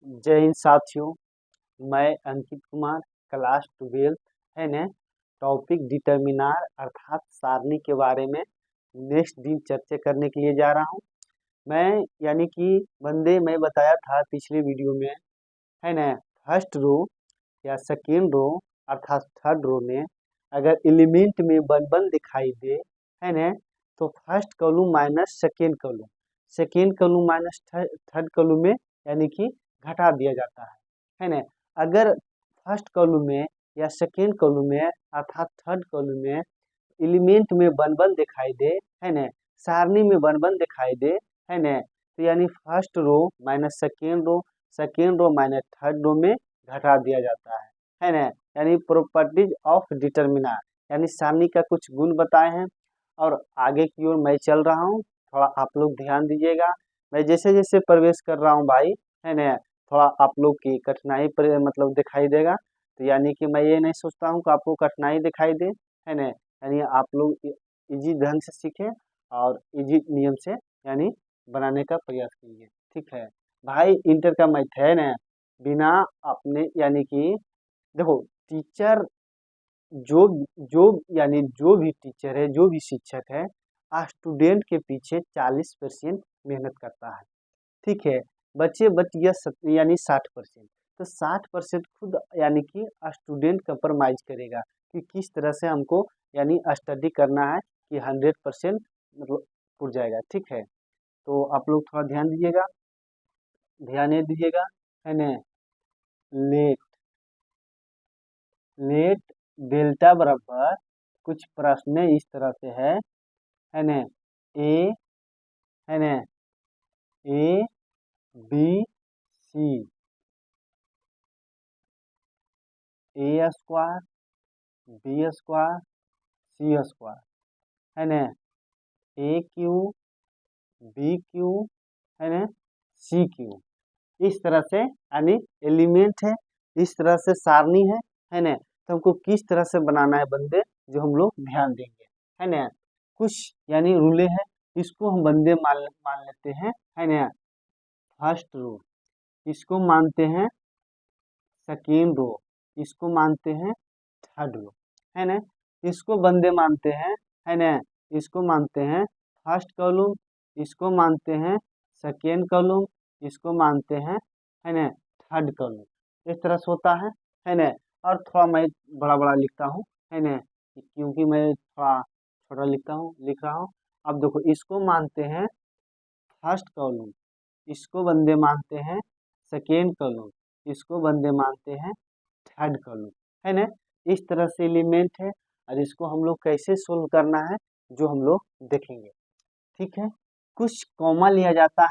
जय हिंद साथियों। मैं अंकित कुमार क्लास 12 है न टॉपिक डिटर्मिनार अर्थात सारणी के बारे में नेक्स्ट दिन चर्चा करने के लिए जा रहा हूं। मैं यानी कि मैं बताया था पिछले वीडियो में है न फर्स्ट रो या सेकेंड रो अर्थात थर्ड रो में अगर एलिमेंट में वन वन दिखाई दे है न तो first column minus second column minus third column में यानी कि घटा दिया जाता है ना। अगर फर्स्ट कॉलम में या सेकेंड कॉलम में अर्थात थर्ड कॉलम में एलिमेंट में वन वन दिखाई दे है ना, सारणी में वन वन दिखाई दे है ना, तो यानी first row minus second row minus third row में घटा दिया जाता है ना। यानी प्रॉपर्टीज ऑफ डिटर्मिनार यानी सारणी का कुछ गुण बताए हैं और आगे की ओर मैं चल रहा हूँ, थोड़ा आप लोग ध्यान दीजिएगा। मैं जैसे जैसे प्रवेश कर रहा हूँ भाई है ना, थोड़ा आप लोग की कठिनाई पर मतलब दिखाई देगा। तो यानी कि मैं ये नहीं सोचता हूँ कि आपको कठिनाई दिखाई दे है ना, यानी आप लोग इजी ढंग से सीखें और इजी नियम से यानी बनाने का प्रयास कीजिए। ठीक है भाई, इंटर का मैथ है ना, बिना अपने यानी कि देखो टीचर जो जो यानी जो भी टीचर है, जो भी शिक्षक है, स्टूडेंट के पीछे 40% मेहनत करता है। ठीक है, बच्चे बच गया यानी 60%। तो 60% खुद यानी कि स्टूडेंट कंप्रोमाइज करेगा कि किस तरह से हमको यानी स्टडी करना है कि 100% मतलब पुर जाएगा। ठीक है, तो आप लोग थोड़ा ध्यान ये दीजिएगा है ना। लेट लेट डेल्टा बराबर कुछ प्रश्न इस तरह से है ना। ए है ना, A B C, A square B square C square है ना, ए क्यू बी क्यू है ना, सी क्यू। इस तरह से यानी एलिमेंट है, इस तरह से सारणी है ना। तो हमको किस तरह से बनाना है बंदे, जो हम लोग ध्यान देंगे है ना। कुछ यानी रूले हैं, इसको हम बंदे मान लेते है ना। फर्स्ट रो इसको मानते हैं, सेकेंड रो इसको मानते हैं, थर्ड रो है ना। इसको बंदे मानते हैं है ना, इसको मानते हैं फर्स्ट कॉलम, इसको मानते हैं सेकेंड कॉलम, इसको मानते हैं है ना थर्ड कॉलम। इस तरह से होता है ना। और थोड़ा मैं बड़ा बड़ा लिखता हूँ है ना, क्योंकि मैं थोड़ा छोटा लिख रहा हूँ। अब देखो इसको मानते हैं फर्स्ट कॉलम, इसको बंदे मानते हैं सेकेंड कॉलम, इसको बंदे मानते हैं थर्ड कॉलम है ना। इस तरह से एलिमेंट है और इसको हम लोग कैसे सोल्व करना है जो हम लोग देखेंगे। ठीक है, कुछ कॉमा लिया जाता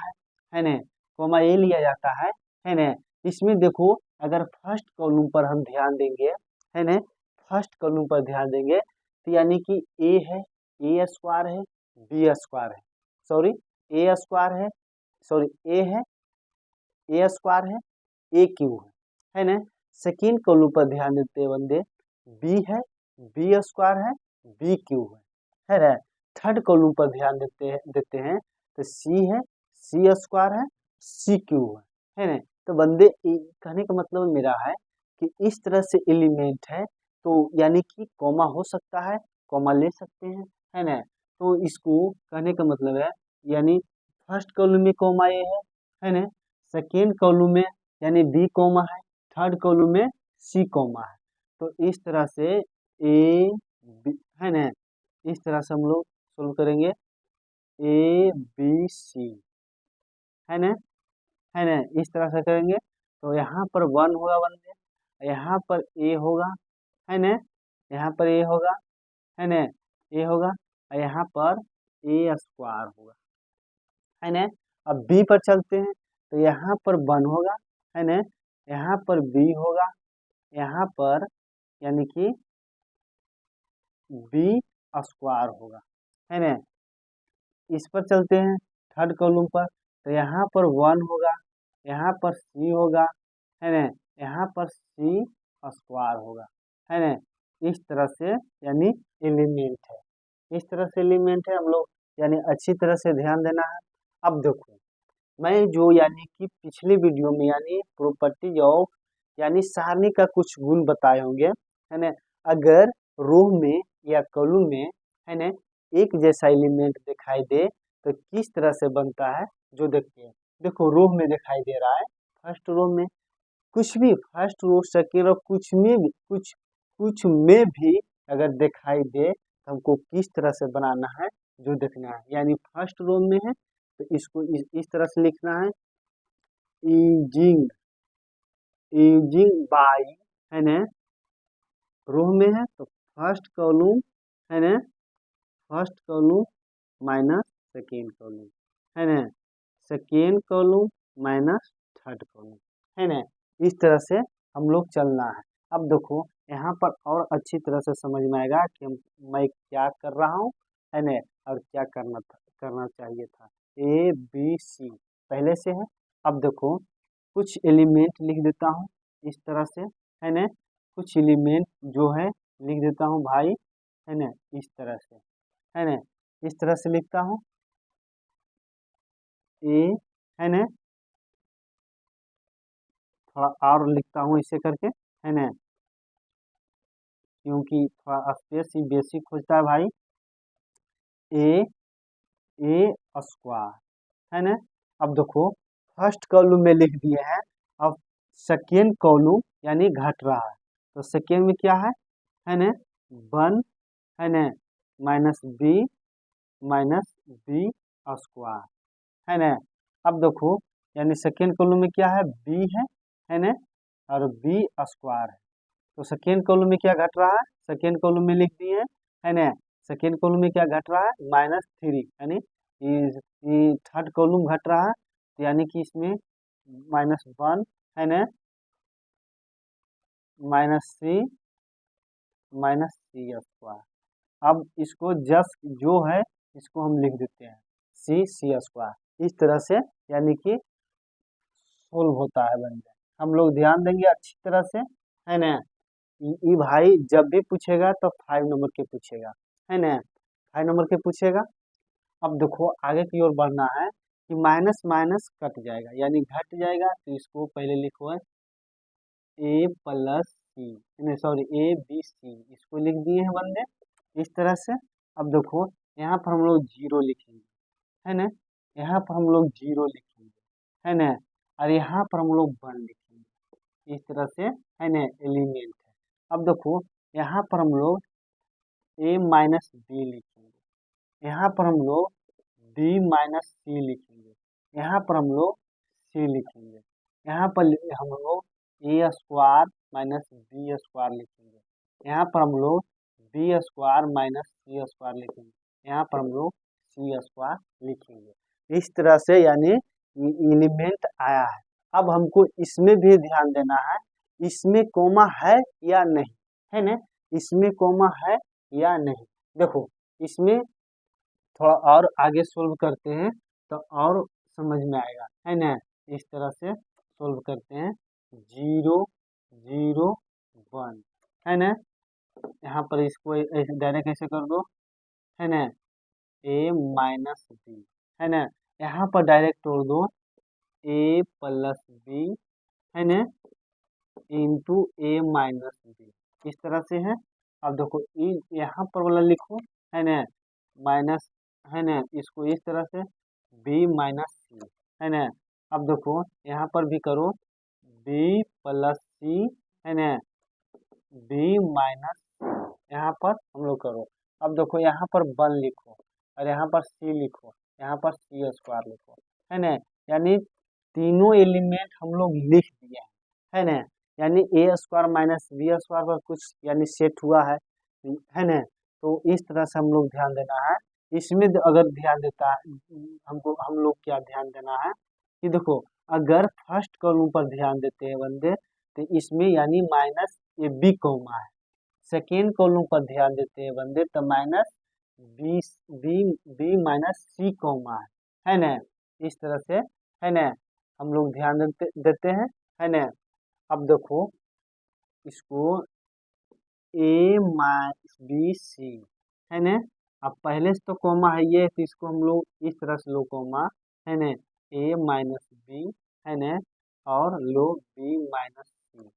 है ना, कॉमा ये लिया जाता है ना। इसमें देखो अगर फर्स्ट कॉलम पर हम ध्यान देंगे है ना, फर्स्ट कॉलम पर ध्यान देंगे तो यानी कि ए है, ए स्क्वायर है, बी स्क्वायर है, सॉरी ए स्क्वायर है, ए है, ए स्क्वायर है, ए क्यू है ना। सेकेंड कॉलम पर ध्यान देते हैं बंदे, बी है, बी स्क्वायर है, बी क्यू है ना। थर्ड कॉलम पर ध्यान देते हैं तो सी है, सी स्क्वायर है, सी क्यू है ना। तो बंदे कहने का मतलब मेरा है कि इस तरह से एलिमेंट है, तो यानी कि कॉमा हो सकता है, कॉमा ले सकते हैं है ना। तो इसको कहने का मतलब है यानी फर्स्ट कॉलम में कॉमा ए है ना, सेकेंड कॉलम में यानी बी कॉमा है, थर्ड कॉलम में सी कॉमा है। तो इस तरह से ए बी है ना, इस तरह से हम लोग सोल्व करेंगे ए बी सी है ना, इस तरह से करेंगे। तो यहाँ पर वन होगा बंदे, यहाँ पर ए होगा है ना, यहाँ पर ए होगा है ना, ए होगा और यहाँ पर ए स्क्वायर होगा है ना। अब बी पर चलते हैं तो यहाँ पर वन होगा है ना, यहाँ पर बी होगा, यहाँ पर यानी कि बी स्क्वायर होगा है ना। इस पर चलते हैं थर्ड कॉलम पर, तो यहाँ पर वन होगा, यहाँ पर सी होगा है ना, यहाँ पर सी स्क्वायर होगा है ना। इस तरह से यानी एलिमेंट है, इस तरह से एलिमेंट है हम लोग यानी अच्छी तरह से ध्यान देना है। अब देखो मैं जो यानी कि पिछले वीडियो में यानी प्रॉपर्टीज ऑफ यानी सारणी का कुछ गुण बताए होंगे, है ना। अगर रो में या कॉलम में, है ना, एक जैसा एलिमेंट दिखाई दे तो किस तरह से बनता है जो देखते हैं। देखो रो में दिखाई दे रहा है, फर्स्ट रो में कुछ भी, फर्स्ट रो सेकेंड रो कुछ में भी, कुछ में भी अगर दिखाई दे तो हमको किस तरह से बनाना है जो देखना है। यानी फर्स्ट रो में है तो इसको इस तरह से लिखना है, यूजिंग यूजिंग बाई, है ना। रो में है तो फर्स्ट कॉलम, है ना, first column minus second column, है ना, second column minus third column, है ना। इस तरह से हम लोग चलना है। अब देखो यहाँ पर और अच्छी तरह से समझ में आएगा कि मैं क्या कर रहा हूँ, है ना, और क्या करना चाहिए था। ए बी सी पहले से है। अब देखो कुछ एलिमेंट लिख देता हूँ इस तरह से, है ना, कुछ एलिमेंट जो है लिख देता हूँ भाई, है ना, इस तरह से, है ना, इस तरह से लिखता हूँ ए, है ना, थोड़ा और लिखता हूँ इसे करके, है ना, क्योंकि थोड़ा स्पेस ही बेसिक खोजता है भाई। ए ए स्क्वायर, है ना। अब देखो फर्स्ट कॉलम में लिख दिए हैं, अब सेकेंड कॉलम यानी घट रहा है तो सेकेंड में क्या है ना, वन, है ना, माइनस बी स्क्वायर, है ना। अब देखो यानी सेकेंड कॉलम में क्या है, बी है ना, और बी स्क्वायर है तो सेकेंड कॉलम में क्या घट रहा है, सेकेंड कॉलम में लिख दिए हैं, है ना। सेकेंड कॉलम में क्या घट रहा है, -3, यानी थर्ड कॉलम घट रहा है तो यानी कि इसमें -1, है ना, -c स्क्वायर। अब इसको जस्ट जो है इसको हम लिख देते हैं सी स्क्वायर। इस तरह से यानी कि सोल्व होता है बन जाए। हम लोग ध्यान देंगे अच्छी तरह से, है ना। ये भाई जब भी पूछेगा तो 5 नंबर के पूछेगा, है ना, 5 नंबर के पूछेगा। अब देखो आगे की ओर बढ़ना है कि माइनस माइनस कट जाएगा यानी घट जाएगा तो इसको पहले लिखो है ए प्लस सी, नहीं सॉरी ए बी सी, इसको लिख दिए हैं बंदे इस तरह से। अब देखो यहाँ पर हम लोग जीरो लिखेंगे, है ना, यहाँ पर हम लोग जीरो लिखेंगे, है ना, और यहाँ पर हम लोग 1 लिखेंगे इस तरह से, है ना, एलिमेंट है। अब देखो यहाँ पर हम लोग ए माइनस बी लिखेंगे, यहाँ पर हम लोग बी माइनस सी लिखेंगे, यहाँ पर हम लोग सी लिखेंगे, यहाँ पर हम लोग ए स्क्वायर माइनस बी स्क्वायर लिखेंगे, यहाँ पर हम लोग बी स्क्वायर माइनस सी स्क्वायर लिखेंगे, यहाँ पर हम लोग सी स्क्वायर लिखेंगे। इस तरह से यानी एलिमेंट आया है। अब हमको इसमें भी ध्यान देना है, इसमें कोमा है या नहीं, है ना, इसमें कोमा है या नहीं। देखो इसमें थोड़ा और आगे सोल्व करते हैं तो और समझ में आएगा, है ना। इस तरह से सोल्व करते हैं 0 0 1, है ना। यहाँ पर इसको डायरेक्ट ऐसे कर दो, है ना, ए माइनस बी, है ना, यहाँ पर डायरेक्ट तोड़ दो ए प्लस बी, है ना, इंटू ए माइनस बी, इस तरह से है। अब देखो यहाँ पर वाला लिखो, है ना, माइनस, है ना, इसको इस तरह से बी माइनस सी, है ना। अब देखो यहाँ पर भी करो बी प्लस सी, है ना, बी माइनस, यहाँ पर हम लोग करो। अब देखो यहाँ पर 1 लिखो और यहाँ पर सी लिखो, यहाँ पर सी स्क्वायर लिखो, है ना। यानी तीनों एलिमेंट हम लोग लिख दिए हैं, है ना। यानी ए स्क्वायर माइनस बी स्क्वायर पर कुछ यानी सेट हुआ है ना। तो इस तरह से हम लोग ध्यान देना है। इसमें अगर ध्यान देता है हमको, हम लोग क्या ध्यान देना है कि देखो अगर फर्स्ट कॉलम पर ध्यान देते हैं बंदे तो इसमें यानी माइनस ए बी कॉमा है। सेकेंड कॉलम पर ध्यान देते हैं बंदे तो minus B B B minus C comma है ना। इस तरह से, है ना, हम लोग ध्यान देते हैं, है ना। अब देखो इसको ए माइनस बी सी, है ना। अब पहले से तो कॉमा है ये तो इसको हम लोग इस तरह से लो कॉमा, है ना, ए माइनस बी है ना, और लो बी माइनस सी,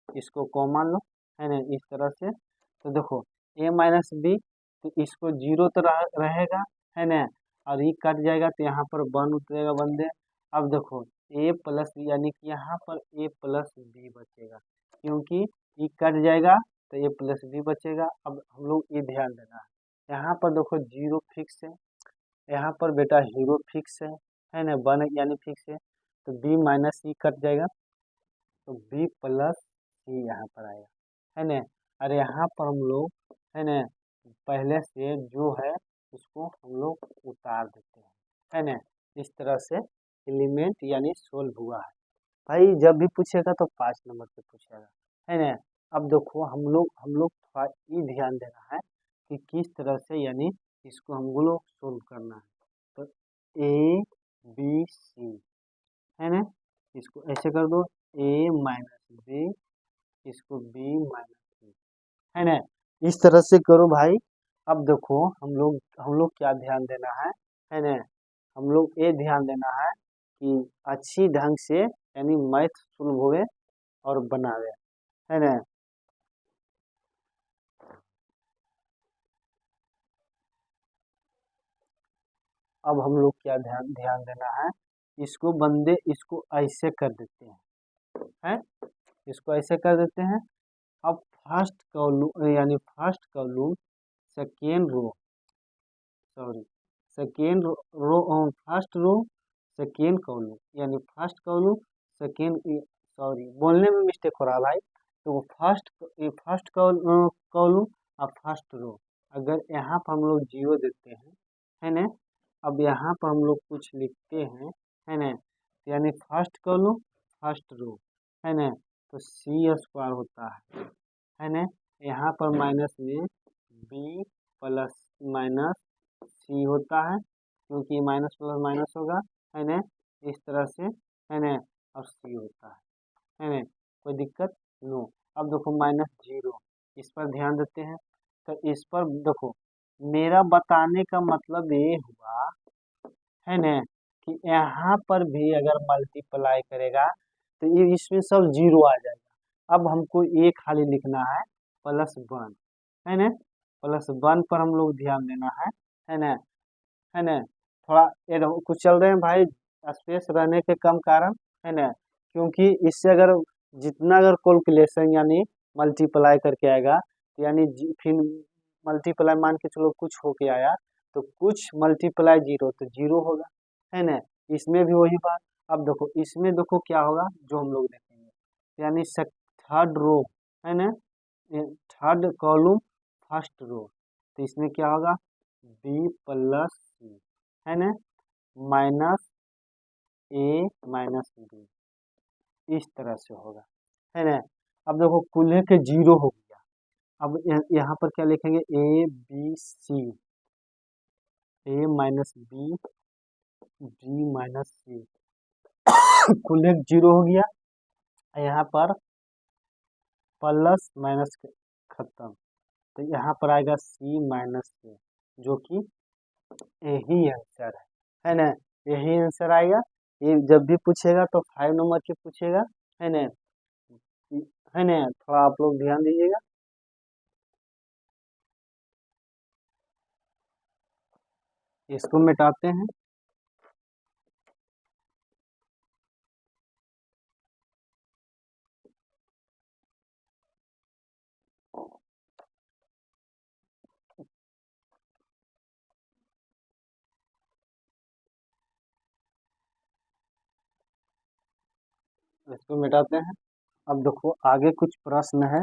इसको कॉमन लो है ना इस तरह से। तो देखो ए माइनस बी, तो इसको जीरो तो रहेगा है ना, और ये कट जाएगा तो यहाँ पर वन उतरेगा बंदे। अब देखो ए प्लस यानी कि यहाँ पर ए प्लस बी बचेगा, क्योंकि ये कट जाएगा तो ए प्लस बी बचेगा। अब हम लोग ये ध्यान देना है, यहाँ पर देखो जीरो फिक्स है, यहाँ पर बेटा हीरो फिक्स है ना, वन यानी फिक्स है, तो बी माइनस सी कट जाएगा, तो बी प्लस सी यहाँ पर आएगा है ना। और यहाँ पर हम लोग है ना पहले से जो है उसको हम लोग उतार देते हैं है ना, इस तरह से एलिमेंट यानी सोल्व हुआ है। भाई जब भी पूछेगा तो 5 नंबर पे पूछेगा है ना। अब देखो हम लोग थोड़ा ये ध्यान देना है कि किस तरह से यानी इसको हम लोग सोल्व करना है। तो ए बी सी है ना, इसको ऐसे कर दो, ए माइनस बी, इसको बी माइनस सी है ना, इस तरह से करो भाई। अब देखो हम लोग क्या ध्यान देना है ना, हम लोग ये ध्यान देना है कि अच्छी ढंग से यानी मैथ सुलभ होवे और बनावे है ना। अब हम लोग क्या ध्यान ध्यान देना है, इसको बंदे इसको ऐसे कर देते हैं, इसको ऐसे कर देते हैं। अब फर्स्ट कॉलम यानी first column second row, sorry second row, first row second column, यानी फर्स्ट कॉलम सेकेंड, सॉरी बोलने में मिस्टेक हो रहा है भाई। तो फर्स्ट कॉलम और फर्स्ट रो, अगर यहाँ पर हम लोग जीरो देते हैं है ना, अब यहाँ पर हम लोग कुछ लिखते हैं है ना, यानी फर्स्ट कॉलम फर्स्ट रो है ना, तो सी स्क्वायर होता है ना, यहाँ पर माइनस में बी प्लस माइनस सी होता है, क्योंकि माइनस प्लस माइनस होगा है ना, इस तरह से है ना, और सी होता है ना, कोई दिक्कत नो। अब देखो माइनस जीरो, इस पर ध्यान देते हैं। तो इस पर देखो मेरा बताने का मतलब ये हुआ है ना कि यहाँ पर भी अगर मल्टीप्लाई करेगा तो ये इसमें सब जीरो आ जाएगा। अब हमको ये खाली लिखना है प्लस वन है ना, प्लस वन पर हम लोग ध्यान देना है ना, है ना। थोड़ा ये कुछ चल रहे हैं भाई, स्पेस रहने के कम कारण है ना, क्योंकि इससे अगर जितना अगर कैलकुलेशन यानी मल्टीप्लाई करके आएगा, यानी फिर मल्टीप्लाई मान के चलो कुछ होके आया, तो कुछ मल्टीप्लाई जीरो तो जीरो होगा है ना, इसमें भी वही बात। अब देखो इसमें देखो क्या होगा जो हम लोग देखेंगे, यानी थर्ड रो है ना, थर्ड कॉलम फर्स्ट रो, तो इसमें क्या होगा बी प्लस सी है ना, माइनस ए माइनस बी, इस तरह से होगा है ना। अब देखो कुल्हे के जीरो हो गया, अब यहाँ पर क्या लिखेंगे A B C, A minus B B minus C, कुल्हे जीरो हो गया, यहाँ पर प्लस माइनस खत्म, तो यहाँ पर आएगा सी माइनस सी, जो कि यही आंसर है ना, यही आंसर आएगा। ये जब भी पूछेगा तो 5 नंबर के पूछेगा है ना, है ना, थोड़ा आप लोग ध्यान दीजिएगा। इसको मिटाते हैं, इसको मिटाते हैं। अब देखो आगे कुछ प्रश्न है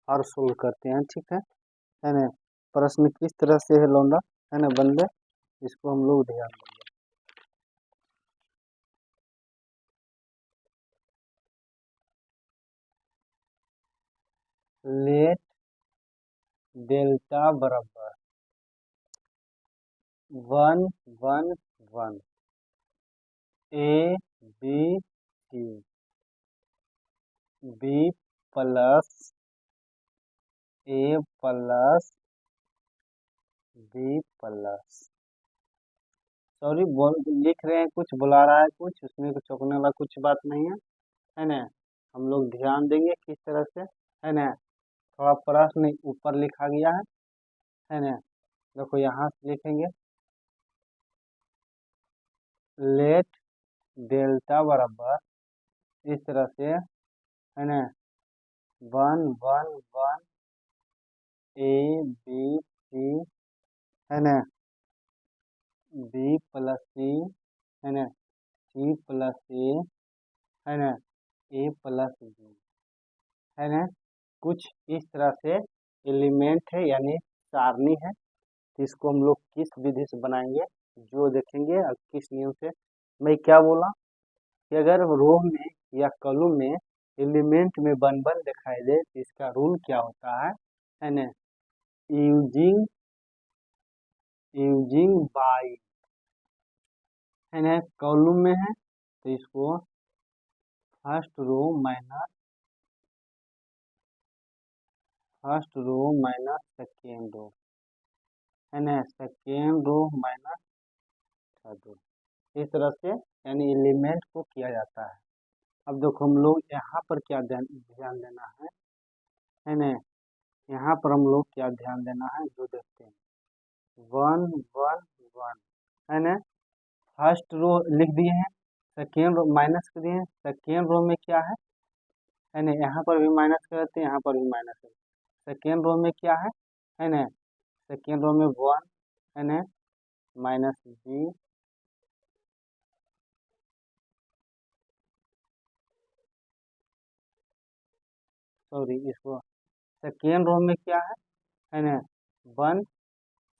और सोल्व करते हैं, ठीक है ना। प्रश्न किस तरह से है लौंडा है ना बंदे, इसको हम लोग ध्यान देंगे। लेट डेल्टा बराबर 1 1 1, A B C, B plus A plus B plus sorry बोल लिख रहे हैं कुछ, बुला रहा है कुछ, उसमें कुछ चौंकने वाला कुछ बात नहीं है ना। हम लोग ध्यान देंगे किस तरह से, है ना। थोड़ा प्रश्न ऊपर लिखा गया है ना। देखो यहाँ से लिखेंगे, लेट डेल्टा बराबर इस तरह से, है ना, 1 1 1 ए बी सी, है ना, बी प्लस सी, है ना, सी प्लस ए, है ना, ए प्लस बी, है ना। कुछ इस तरह से एलिमेंट है यानी सारणी है। तो इसको हम लोग किस विधि से बनाएंगे जो देखेंगे, और किस नियम से। मैं क्या बोला कि अगर रो में या कॉलम में एलिमेंट में बन बन दिखाई दे तो इसका रूल क्या होता है ना। यूजिंग यूजिंग बाई, है ना, कॉलम में है तो इसको first row minus second row, है ना, second row minus third row, इस तरह से यानी एलिमेंट को किया जाता है। अब देखो हम लोग यहाँ पर क्या ध्यान देना है ना। यहाँ पर हम लोग क्या ध्यान देना है जो देखते हैं, 1 1 1, है ना। फर्स्ट रो लिख दिए हैं, सेकेंड रो माइनस कर दिए हैं, सेकेंड रो में क्या है ना, यहाँ पर भी माइनस कर देते हैं, यहाँ पर भी माइनस कर, सेकेंड रो में क्या है ना, सेकेंड रो में 1, है ना, माइनस बी, सॉरी इसको, सेकेंड रो में क्या है ना, 1,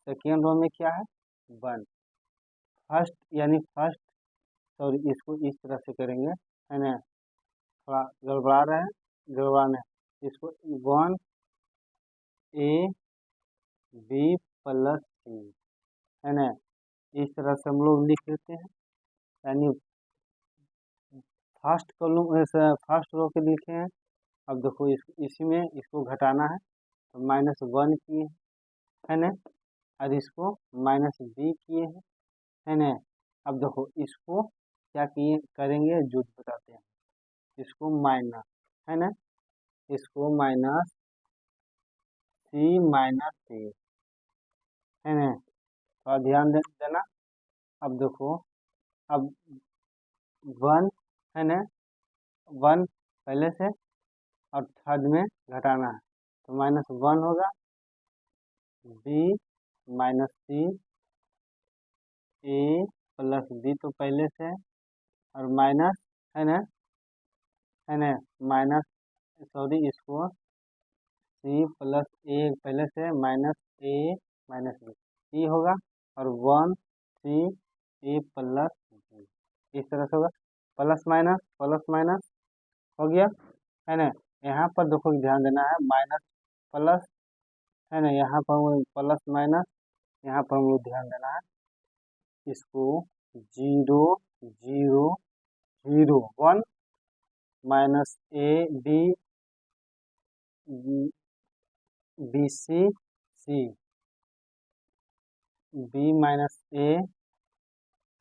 सेकेंड रो में क्या है 1, फर्स्ट यानी फर्स्ट, सॉरी इसको इस तरह से करेंगे, है ना, थोड़ा गड़बड़ा रहा है, गड़बड़ाना है इसको, 1 ए बी प्लस सी, है ना, इस तरह से हम लोग लिख लेते हैं। यानी फर्स्ट कॉलम फर्स्ट रो के लिखे हैं। अब देखो इसी में इसको घटाना है तो -1 किए, है ना, और इसको -b किए हैं, है ना। अब देखो इसको क्या किए करेंगे जो बताते हैं, इसको माइनस, है ना, इसको माइनस सी माइनस ए, है ना, थोड़ा ध्यान देना। अब देखो, अब 1, है ना, 1 पहले से और थर्ड में घटाना है तो -1 होगा, बी माइनस सी, ए प्लस बी तो पहले से है, और माइनस, है ना माइनस, सॉरी इसको सी प्लस ए पहले से, माइनस ए माइनस बी ई होगा, और 1 सी ए प्लस बी, इस तरह से होगा, प्लस माइनस हो गया, है ना। यहाँ पर देखो ध्यान देना है, माइनस प्लस, है ना, यहाँ पर प्लस माइनस, यहाँ पर हम लोग ध्यान देना है, इसको 0 0 0 1 minus A B B C C, B minus A,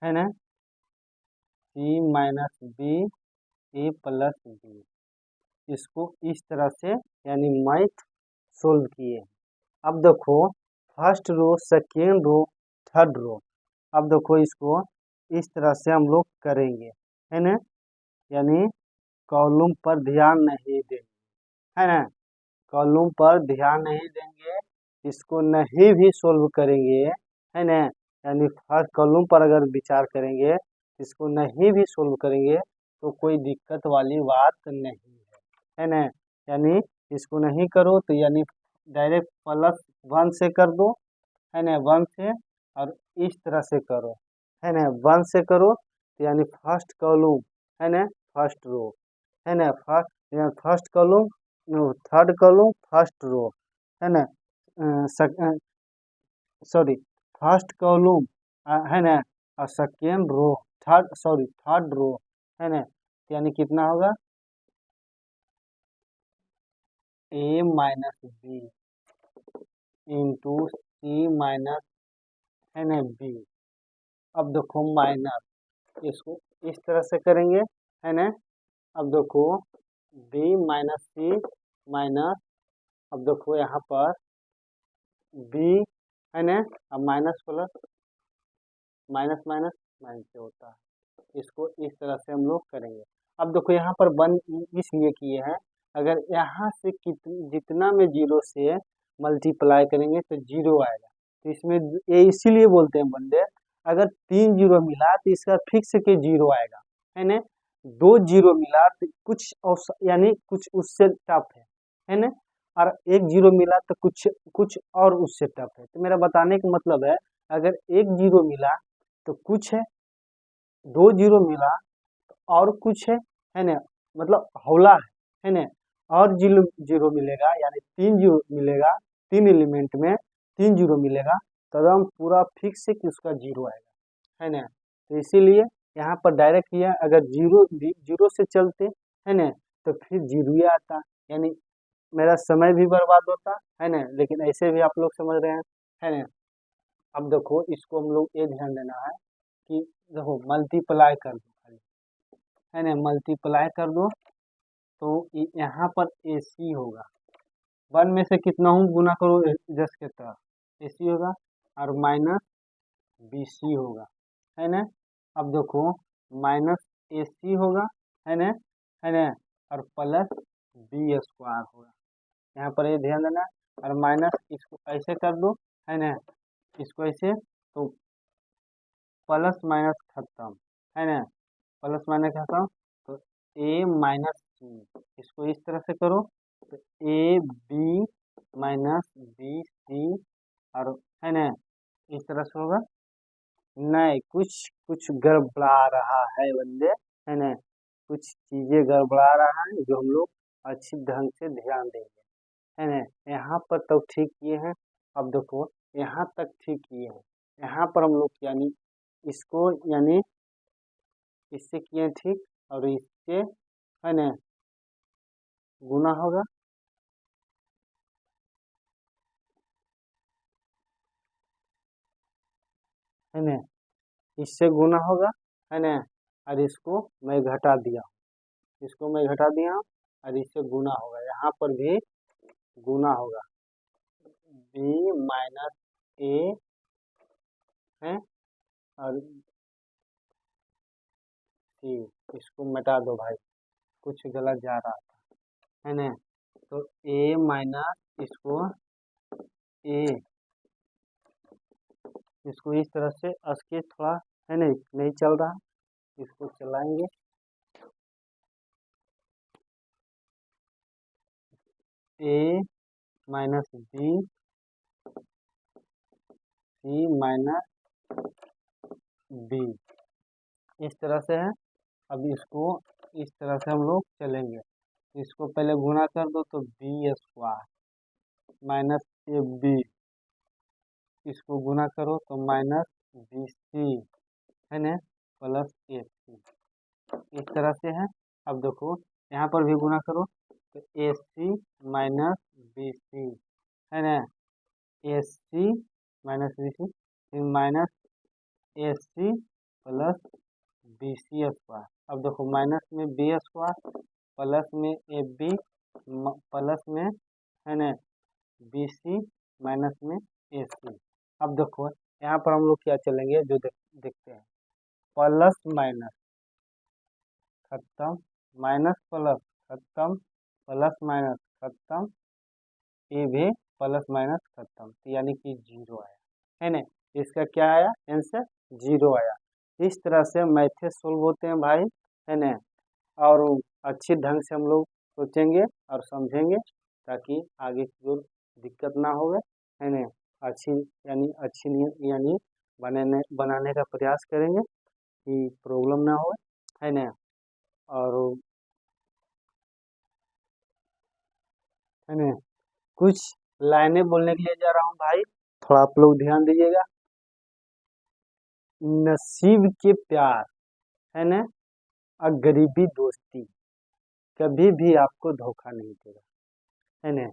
है ना, C minus B, A plus B, इसको इस तरह से यानी मैथ सोल्व किए। अब देखो first row second row third row, अब देखो इसको इस तरह से हम लोग करेंगे, है ना, यानी कॉलम पर ध्यान नहीं देंगे, है ना, कॉलम पर ध्यान नहीं देंगे, इसको नहीं भी सोल्व करेंगे, है ना, यानी फर्स्ट कॉलम पर अगर विचार करेंगे, इसको नहीं भी सोल्व करेंगे तो कोई दिक्कत वाली बात नहीं है ना। यानी इसको नहीं करो तो यानी डायरेक्ट +1 से कर दो, है ना, 1 से, और इस तरह से करो, है ना, 1 से करो तो यानी फर्स्ट कॉलम, है ना, फर्स्ट रो, है ना, first column, third column first row, है ना, सॉरी फर्स्ट कॉलम, है ना, और सेकेंड रो, थर्ड रो, है ना, यानी कितना होगा, ए माइनस बी इंटू सी माइनस, है ना, बी, अब देखो माइनस, इसको इस तरह से करेंगे, है ना। अब देखो बी माइनस सी माइनस, अब देखो यहाँ पर बी, है ना। अब minus plus minus minus minus से होता है, इसको इस तरह से हम लोग करेंगे। अब देखो यहाँ पर वन इसलिए किए हैं, अगर यहाँ से जितना में जीरो से मल्टीप्लाई करेंगे तो जीरो आएगा, तो इसमें ये इसीलिए बोलते हैं बंदे, अगर 3 जीरो मिला तो इसका फिक्स के जीरो आएगा, है ना। 2 जीरो मिला तो कुछ यानी कुछ उससे टफ है ना। और 1 जीरो मिला तो कुछ कुछ और उससे टफ है। तो मेरा बताने का मतलब है, अगर 1 जीरो मिला तो कुछ है, 2 जीरो मिला तो और कुछ है ना, मतलब हौला है ना। और जीरो जीरो मिलेगा यानी 3 जीरो मिलेगा, 3 एलिमेंट में 3 जीरो मिलेगा, तो एकदम पूरा फिक्स है कि उसका जीरो आएगा, है ना। तो इसीलिए यहाँ पर डायरेक्ट किया, अगर जीरो जीरो से चलते, है ना, तो फिर जीरो ही आता, यानी मेरा समय भी बर्बाद होता, है ना। लेकिन ऐसे भी आप लोग समझ रहे हैं, है ना। अब देखो इसको हम लोग ये ध्यान देना है कि देखो मल्टीप्लाई कर दो खाली, है ना, मल्टीप्लाई कर दो तो यहाँ पर ए सी होगा, 1 में से कितना हूँ गुना करो जस के तरफ ए सी होगा, और माइनस बी सी होगा, है ना। अब देखो माइनस ए सी होगा, है ना, है ना, और प्लस बी स्क्वायर होगा, यहाँ पर ये ध्यान देना। और माइनस इसको ऐसे कर दो, है ना, इसको ऐसे, तो प्लस माइनस खत्म, है ना, प्लस माइनस खत्म, तो ए माइनस सी, इसको इस तरह से करो तो A B minus B C, और है ना इस तरह से होगा। नहीं, कुछ कुछ गड़बड़ा रहा है बंदे, है ना, कुछ चीजें गड़बड़ा रहा है जो हम लोग अच्छी ढंग से ध्यान देंगे, है ना। यहाँ पर तो ठीक किए हैं, अब देखो यहाँ तक ठीक किए हैं, यहाँ पर हम लोग यानी इसको यानी इससे किए ठीक, और इससे, है ना, गुना होगा, है ना, इससे गुना होगा, है ना। और इसको मैं घटा दिया, इसको मैं घटा दिया हूँ, और इससे गुना होगा, यहाँ पर भी गुना होगा, बी माइनस ए, है, और सी, इसको मिटा दो भाई, कुछ गलत जा रहा था, है ना। तो ए माइनस इसको ए, इसको इस तरह से अस्के थोड़ा, है नहीं चल रहा, इसको चलाएंगे, A minus B C minus B, इस तरह से है। अब इसको इस तरह से हम लोग चलेंगे, इसको पहले गुना कर दो तो B square minus A B, इसको गुना करो तो माइनस बी सी, है ना, प्लस ए सी, इस तरह से है। अब देखो यहाँ पर भी गुना करो तो ए सी माइनस बी सी, है ना, ए सी माइनस बी सी, फिर minus A C plus B C square. अब देखो माइनस में बी स्क्वायर, प्लस में ए बी, प्लस में, है ना, बी सी, माइनस में ए सी। अब देखो यहाँ पर हम लोग क्या चलेंगे जो देखते हैं, प्लस माइनस खत्म, माइनस प्लस खत्म, प्लस माइनस खत्म, ये भी प्लस माइनस खत्म, तो यानी कि जीरो आया, है ना। इसका क्या आया आंसर, जीरो आया। इस तरह से मैथ्स सोल्व होते हैं भाई, है ना। और अच्छी ढंग से हम लोग सोचेंगे और समझेंगे, ताकि आगे की ओर दिक्कत ना होवे, है ना। अच्छी यानी अच्छी यानी बनाने का प्रयास करेंगे कि प्रॉब्लम ना हो, है ना। और है ना, कुछ लाइनें बोलने के लिए जा रहा हूँ भाई, थोड़ा आप लोग ध्यान दीजिएगा। नसीब के प्यार, है ना, और गरीबी दोस्ती कभी भी आपको धोखा नहीं देगा, है ना।